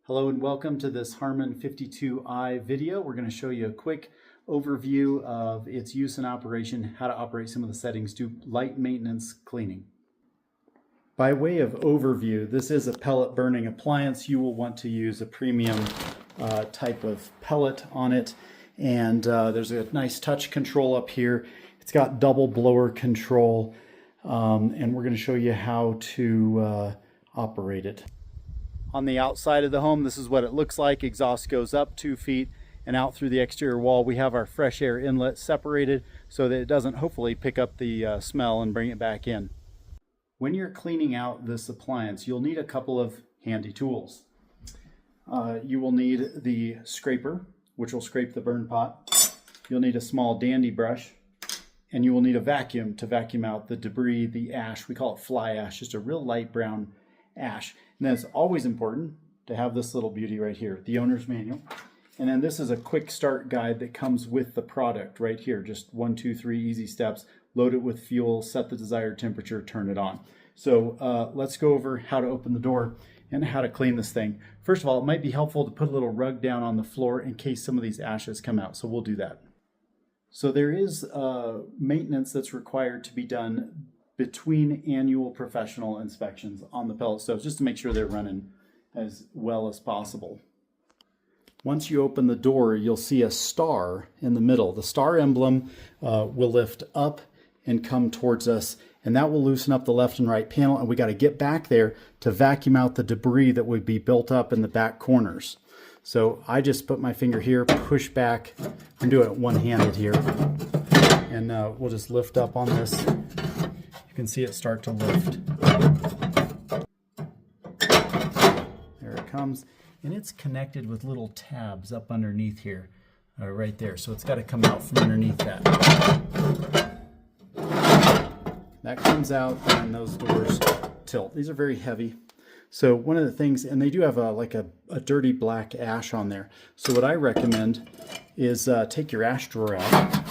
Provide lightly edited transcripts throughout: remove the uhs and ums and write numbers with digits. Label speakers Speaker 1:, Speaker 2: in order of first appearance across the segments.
Speaker 1: Hello and welcome to this Harman 52i video. We're going to show you a quick overview of its use and operation, how to operate some of the settings, do light maintenance cleaning. By way of overview, this is a pellet burning appliance. You will want to use a premium type of pellet on it. And there's a nice touch control up here. It's got double blower control. And we're going to show you how to operate it. On the outside of the home, this is what it looks like. Exhaust goes up 2 feet and out through the exterior wall. We have our fresh air inlet separated so that it doesn't hopefully pick up the smell and bring it back in. When you're cleaning out this appliance, you'll need a couple of handy tools. You will need the scraper, which will scrape the burn pot. You'll need a small dandy brush, and you will need a vacuum to vacuum out the debris, the ash. We call it fly ash, just a real light brown ash. And then it's always important to have this little beauty right here, the owner's manual. And then this is a quick start guide that comes with the product right here. Just 1, 2, 3 easy steps. Load it with fuel, set the desired temperature, turn it on. So let's go over how to open the door and how to clean this thing. First of all, it might be helpful to put a little rug down on the floor in case some of these ashes come out. So we'll do that. So there is maintenance that's required to be done between annual professional inspections on the pellet stoves, just to make sure they're running as well as possible. Once you open the door, you'll see a star in the middle. The star emblem will lift up and come towards us, and that will loosen up the left and right panel, and we got to get back there to vacuum out the debris that would be built up in the back corners. So I just put my finger here, push back. I'm doing it one-handed here, and we'll just lift up on this. You can see it start to lift. There it comes. And it's connected with little tabs up underneath here, right there. So it's got to come out from underneath that. That comes out and those doors tilt. These are very heavy. So one of the things, and they do have like a dirty black ash on there. So what I recommend is take your ash drawer out.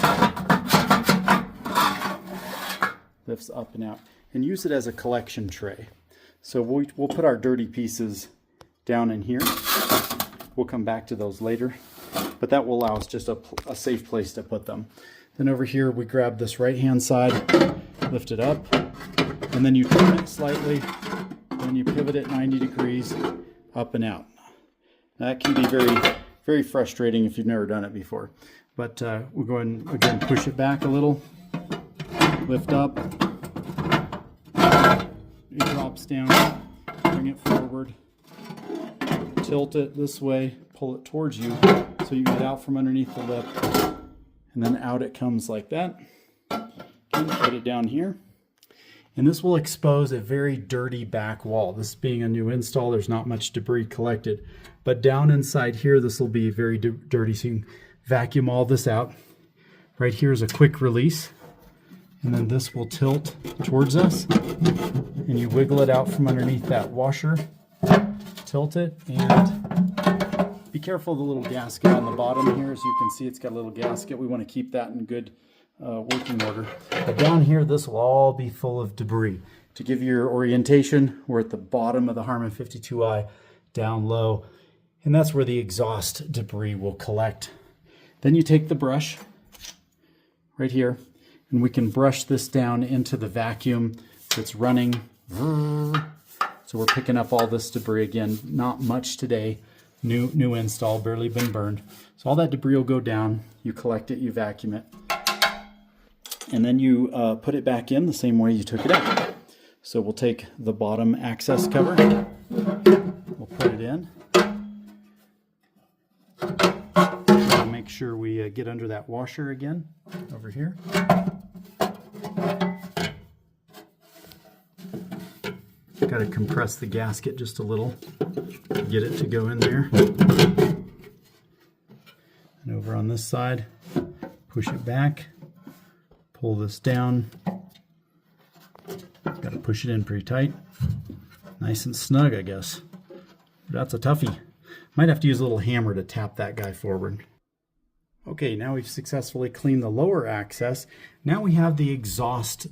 Speaker 1: Lifts up and out, and use it as a collection tray. So we'll put our dirty pieces down in here. We'll come back to those later, but that will allow us just a safe place to put them. Then over here we grab this right hand side, lift it up, and then you turn it slightly, and you pivot it 90 degrees up and out. That can be very, very frustrating if you've never done it before. But we'll go ahead and again push it back a little, lift up, it drops down, bring it forward, tilt it this way, pull it towards you so you get out from underneath the lip, and then out it comes like that. And put it down here, and this will expose a very dirty back wall. This being a new install, there's not much debris collected, but down inside here this will be very dirty, so you can vacuum all this out. Right here is a quick release, and then this will tilt towards us, and you wiggle it out from underneath that washer, tilt it, and be careful of the little gasket on the bottom here. As you can see, it's got a little gasket. We want to keep that in good working order. But down here, this will all be full of debris. To give you your orientation, we're at the bottom of the Harman 52i, down low, and that's where the exhaust debris will collect. Then you take the brush right here, and we can brush this down into the vacuum that's running. So we're picking up all this debris again. Not much today. New install, barely been burned. So all that debris will go down. You collect it, you vacuum it, and then you put it back in the same way you took it out. So we'll take the bottom access cover. We'll put it in. We'll make sure we get under that washer again over here. Got to compress the gasket just a little to get it to go in there. And over on this side, push it back, pull this down. Got to push it in pretty tight. Nice and snug, I guess. That's a toughie. Might have to use a little hammer to tap that guy forward. Okay, now we've successfully cleaned the lower access. Now we have the exhaust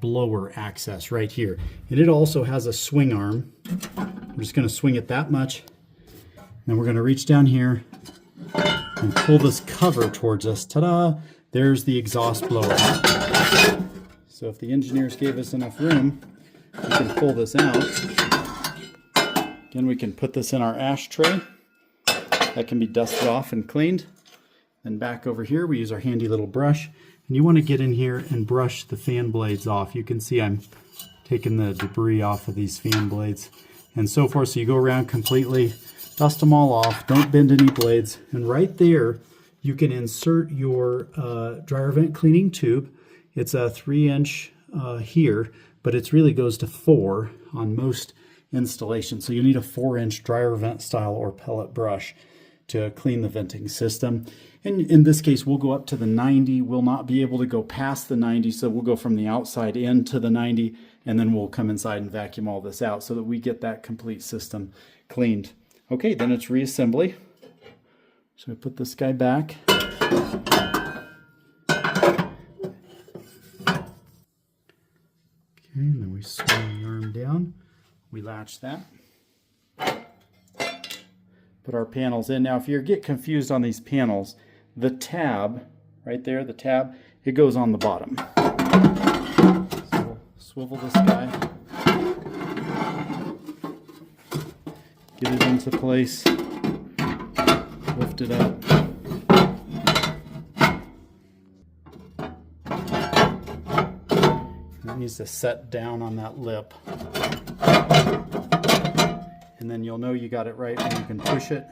Speaker 1: blower access right here. And it also has a swing arm. I'm just going to swing it that much, Then we're going to reach down here and pull this cover towards us. Ta-da! There's the exhaust blower. So if the engineers gave us enough room, we can pull this out. Again, we can put this in our ashtray. That can be dusted off and cleaned. Then back over here, we use our handy little brush. And you want to get in here and brush the fan blades off. You can see I'm taking the debris off of these fan blades and so forth. So you go around completely, dust them all off, don't bend any blades. And right there, you can insert your dryer vent cleaning tube. It's a 3-inch here, but it really goes to 4 on most installations. So you need a 4-inch dryer vent style or pellet brush to clean the venting system. And in this case, we'll go up to the 90. We'll not be able to go past the 90, so we'll go from the outside in to the 90, and then we'll come inside and vacuum all this out so that we get that complete system cleaned. Okay, then it's reassembly. So we put this guy back. Okay, and then we swing the arm down. We latch that. Put our panels in. Now, if you get confused on these panels, the tab, right there, the tab, it goes on the bottom. So we'll swivel this guy, get it into place, lift it up. It needs to set down on that lip. And then you'll know you got it right when you can push it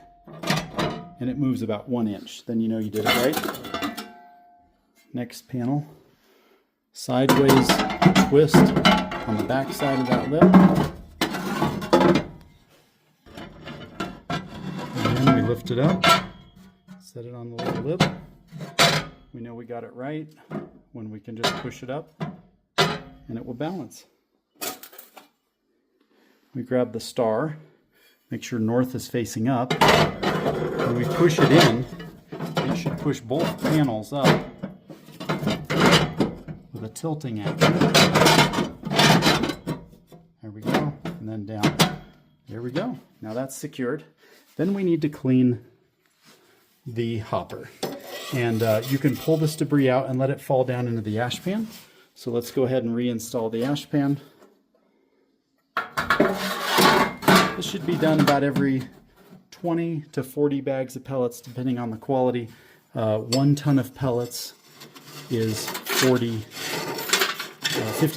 Speaker 1: and it moves about 1 inch. Then you know you did it right. Next panel, sideways twist on the back side of that lip. And then we lift it up, set it on the little lip. We know we got it right when we can just push it up and it will balance. We grab the star. Make sure north is facing up. When we push it in, it should push both panels up with a tilting action. There we go, and then down. There we go. Now that's secured. Then we need to clean the hopper. And you can pull this debris out and let it fall down into the ash pan. So let's go ahead and reinstall the ash pan. This should be done about every 20 to 40 bags of pellets, depending on the quality. 1 ton of pellets is 50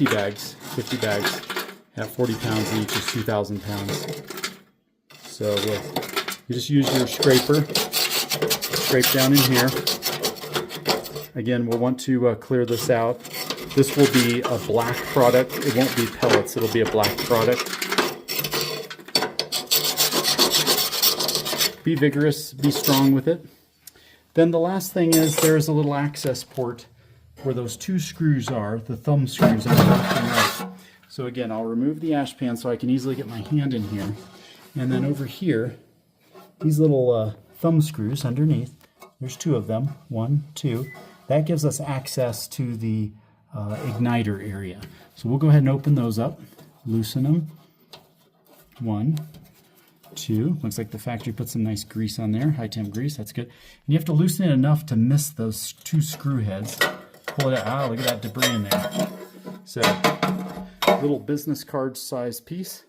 Speaker 1: bags. 50 bags at 40 pounds each is 2,000 pounds. So you just use your scraper, scrape down in here. Again, we'll want to clear this out. This will be a black product. It won't be pellets, it'll be a black product. Be vigorous, be strong with it. Then the last thing is there's a little access port where those 2 screws are, the thumb screws on the left and right. So again, I'll remove the ash pan so I can easily get my hand in here. And then over here, these little thumb screws underneath, there's 2 of them, 1, 2. That gives us access to the igniter area. So we'll go ahead and open those up, loosen them. 1, 2. Looks like the factory put some nice grease on there, high temp grease, that's good. And you have to loosen it enough to miss those 2 screw heads. Pull it out. Ah, look at that debris in there. So, little business card size piece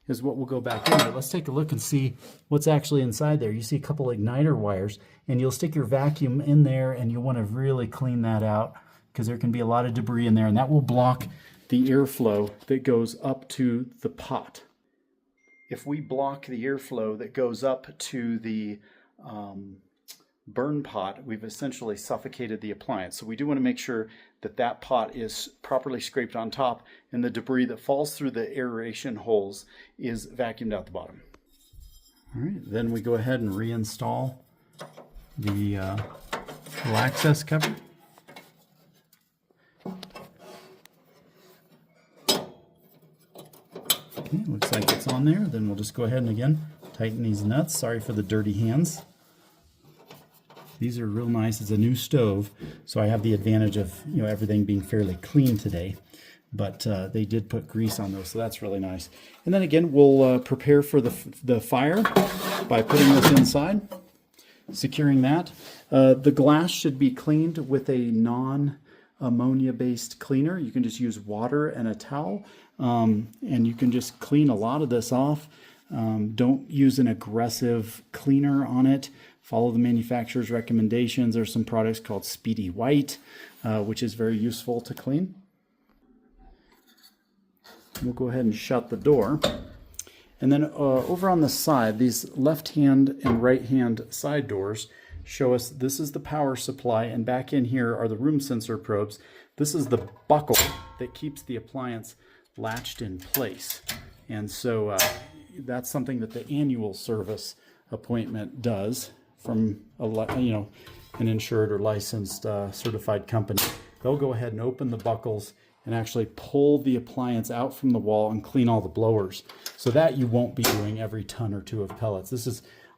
Speaker 1: is what we'll go back in. But let's take a look and see what's actually inside there. You see a couple igniter wires, and you'll stick your vacuum in there, and you'll want to really clean that out because there can be a lot of debris in there, and that will block the airflow that goes up to the pot. If we block the airflow that goes up to the burn pot, we've essentially suffocated the appliance. So we do want to make sure that that pot is properly scraped on top and the debris that falls through the aeration holes is vacuumed out the bottom. All right, then we go ahead and reinstall the little access cover. Okay, looks like it's on there. Then we'll just go ahead and again tighten these nuts. Sorry for the dirty hands. These are real nice. It's a new stove, so I have the advantage of everything being fairly clean today. but they did put grease on those, so that's really nice. And then again, we'll prepare for the fire by putting this inside, securing that. The glass should be cleaned with a non-ammonia based cleaner. You can just use water and a towel, and you can just clean a lot of this off. Don't use an aggressive cleaner on it. Follow the manufacturer's recommendations. There's some products called Speedy White, which is very useful to clean. We'll go ahead and shut the door. And then over on the side, these left hand and right hand side doors show us this is the power supply, and back in here are the room sensor probes. This is the buckle that keeps the appliance latched in place. And so that's something that the annual service appointment does from an insured or licensed certified company. They'll go ahead and open the buckles and actually pull the appliance out from the wall and clean all the blowers. So that you won't be doing every ton or two of pellets.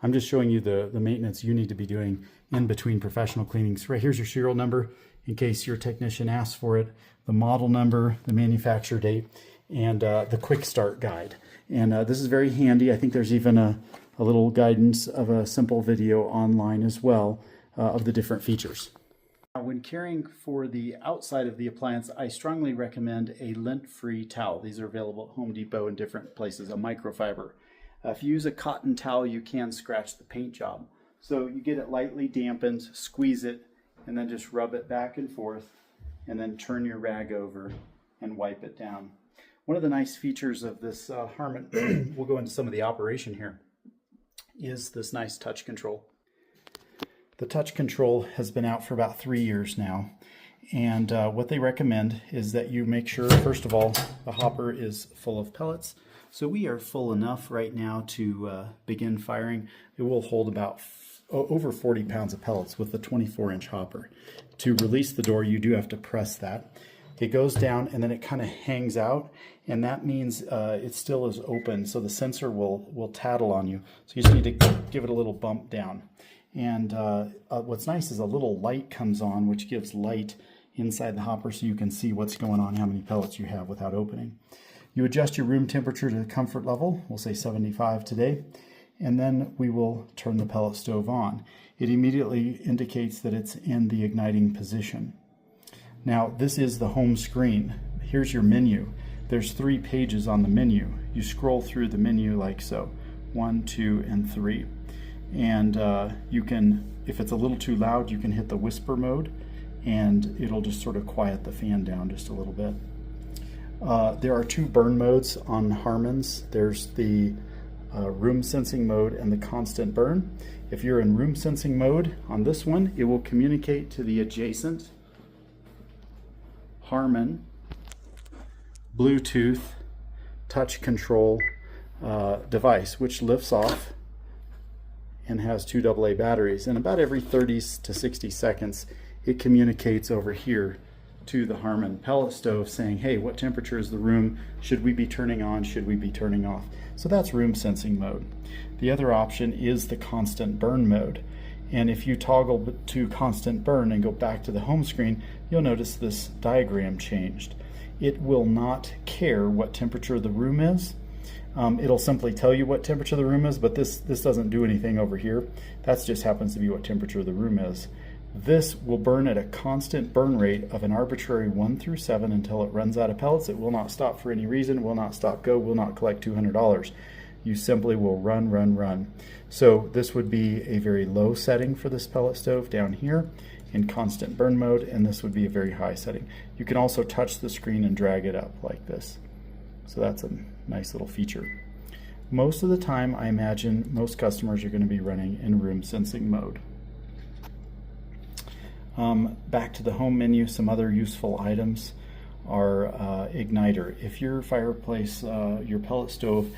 Speaker 1: I'm just showing you the maintenance you need to be doing in between professional cleanings. Right here's your serial number in case your technician asks for it, the model number, the manufacturer date, and the quick start guide. And this is very handy. I think there's even a little guidance of a simple video online as well of the different features. When caring for the outside of the appliance, I strongly recommend a lint-free towel. These are available at Home Depot and different places, a microfiber. If you use a cotton towel, you can scratch the paint job. So you get it lightly dampened, squeeze it, and then just rub it back and forth, and then turn your rag over and wipe it down. One of the nice features of this Harman, we'll go into some of the operation here, is this nice touch control. The touch control has been out for about 3 years now, and what they recommend is that you make sure, first of all, the hopper is full of pellets. So we are full enough right now to begin firing. It will hold about over 40 pounds of pellets with the 24-inch hopper. To release the door, you do have to press that. It goes down and then it kind of hangs out, and that means it still is open, so the sensor will tattle on you. So you just need to give it a little bump down. And what's nice is a little light comes on, which gives light inside the hopper so you can see what's going on, how many pellets you have without opening. You adjust your room temperature to the comfort level, we'll say 75 today, and then we will turn the pellet stove on. It immediately indicates that it's in the igniting position. Now this is the home screen. Here's your menu. There's 3 pages on the menu. You scroll through the menu like so, 1, 2, and 3. And you can, if it's a little too loud, you can hit the whisper mode and it'll just sort of quiet the fan down just a little bit. There are 2 burn modes on Harmans. There's the room sensing mode and the constant burn. If you're in room sensing mode on this one, it will communicate to the adjacent Harman Bluetooth touch control device, which lifts off and has 2 AA batteries. And about every 30 to 60 seconds, it communicates over here to the Harman pellet stove saying, hey, what temperature is the room? Should we be turning on? Should we be turning off? So that's room sensing mode. The other option is the constant burn mode. And if you toggle to constant burn and go back to the home screen, you'll notice this diagram changed. It will not care what temperature the room is. It'll simply tell you what temperature the room is, but this doesn't do anything over here. That just happens to be what temperature the room is. This will burn at a constant burn rate of an arbitrary 1 through 7 until it runs out of pellets. It will not stop for any reason, will not stop go, will not collect $200. You simply will run, run, run. So this would be a very low setting for this pellet stove down here in constant burn mode, and this would be a very high setting. You can also touch the screen and drag it up like this. So that's a nice little feature. Most of the time, I imagine most customers are going to be running in room sensing mode. Back to the home menu, some other useful items are igniter. If your fireplace, your pellet stove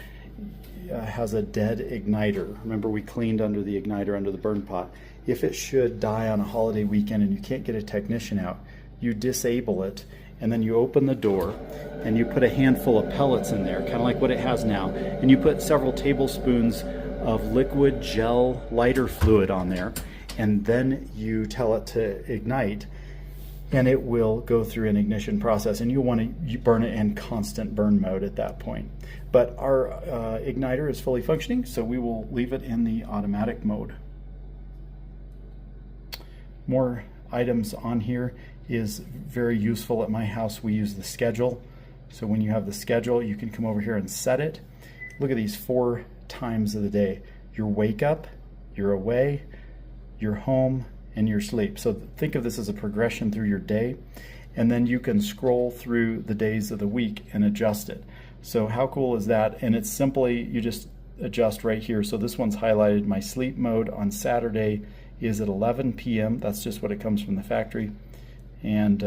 Speaker 1: has a dead igniter, remember we cleaned under the igniter under the burn pot. If it should die on a holiday weekend and you can't get a technician out, you disable it, and then you open the door and you put a handful of pellets in there, kind of like what it has now, and you put several tablespoons of liquid gel lighter fluid on there, and then you tell it to ignite. and it will go through an ignition process, and you'll want to burn it in constant burn mode at that point. But our igniter is fully functioning, so we will leave it in the automatic mode. More items on here is very useful. At my house, we use the schedule. So when you have the schedule, you can come over here and set it. Look at these 4 times of the day. Your wake up, your away, your home, and your sleep. So think of this as a progression through your day, and then you can scroll through the days of the week and adjust it. So how cool is that? And it's simply, you just adjust right here. So this one's highlighted. My sleep mode on Saturday is at 11 p.m. That's just what it comes from the factory. And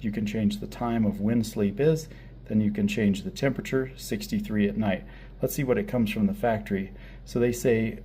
Speaker 1: you can change the time of when sleep is. Then you can change the temperature, 63 at night. Let's see what it comes from the factory. So they say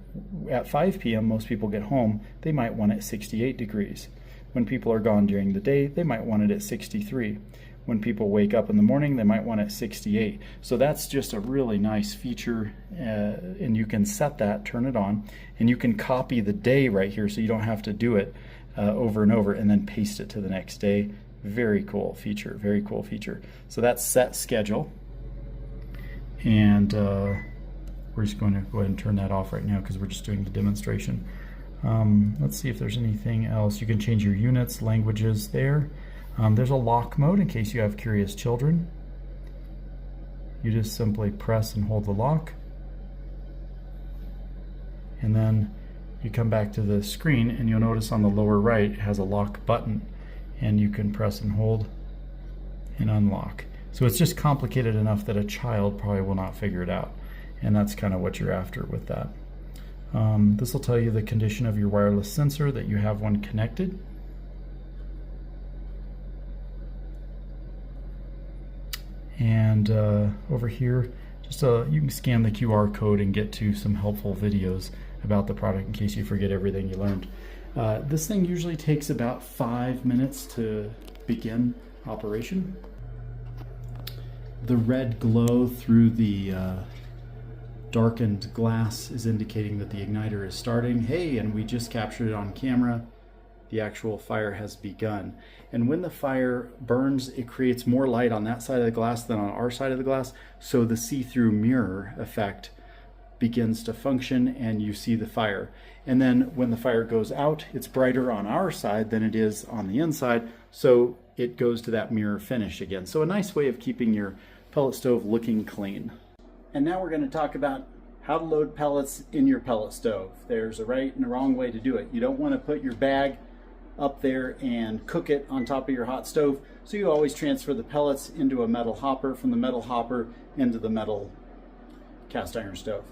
Speaker 1: at 5 p.m. most people get home, they might want it at 68 degrees. When people are gone during the day, they might want it at 63. When people wake up in the morning, they might want it at 68. So that's just a really nice feature, and you can set that, turn it on, and you can copy the day right here so you don't have to do it over and over and then paste it to the next day. Very cool feature, very cool feature. So that's set schedule. And we're just going to go ahead and turn that off right now because we're just doing the demonstration. Let's see if there's anything else. You can change your units, languages there. There's a lock mode in case you have curious children. You just simply press and hold the lock. And then you come back to the screen and you'll notice on the lower right it has a lock button, and you can press and hold and unlock. So it's just complicated enough that a child probably will not figure it out, and that's kind of what you're after with that. This will tell you the condition of your wireless sensor, that you have one connected. And over here, just you can scan the QR code and get to some helpful videos about the product in case you forget everything you learned. This thing usually takes about 5 minutes to begin operation. The red glow through the darkened glass is indicating that the igniter is starting. Hey, and we just captured it on camera. The actual fire has begun. And when the fire burns, it creates more light on that side of the glass than on our side of the glass. So the see-through mirror effect begins to function and you see the fire. And then when the fire goes out, it's brighter on our side than it is on the inside. So it goes to that mirror finish again. So a nice way of keeping your pellet stove looking clean. And now we're going to talk about how to load pellets in your pellet stove. There's a right and a wrong way to do it. You don't want to put your bag up there and cook it on top of your hot stove. So you always transfer the pellets into a metal hopper, from the metal hopper into the metal cast iron stove.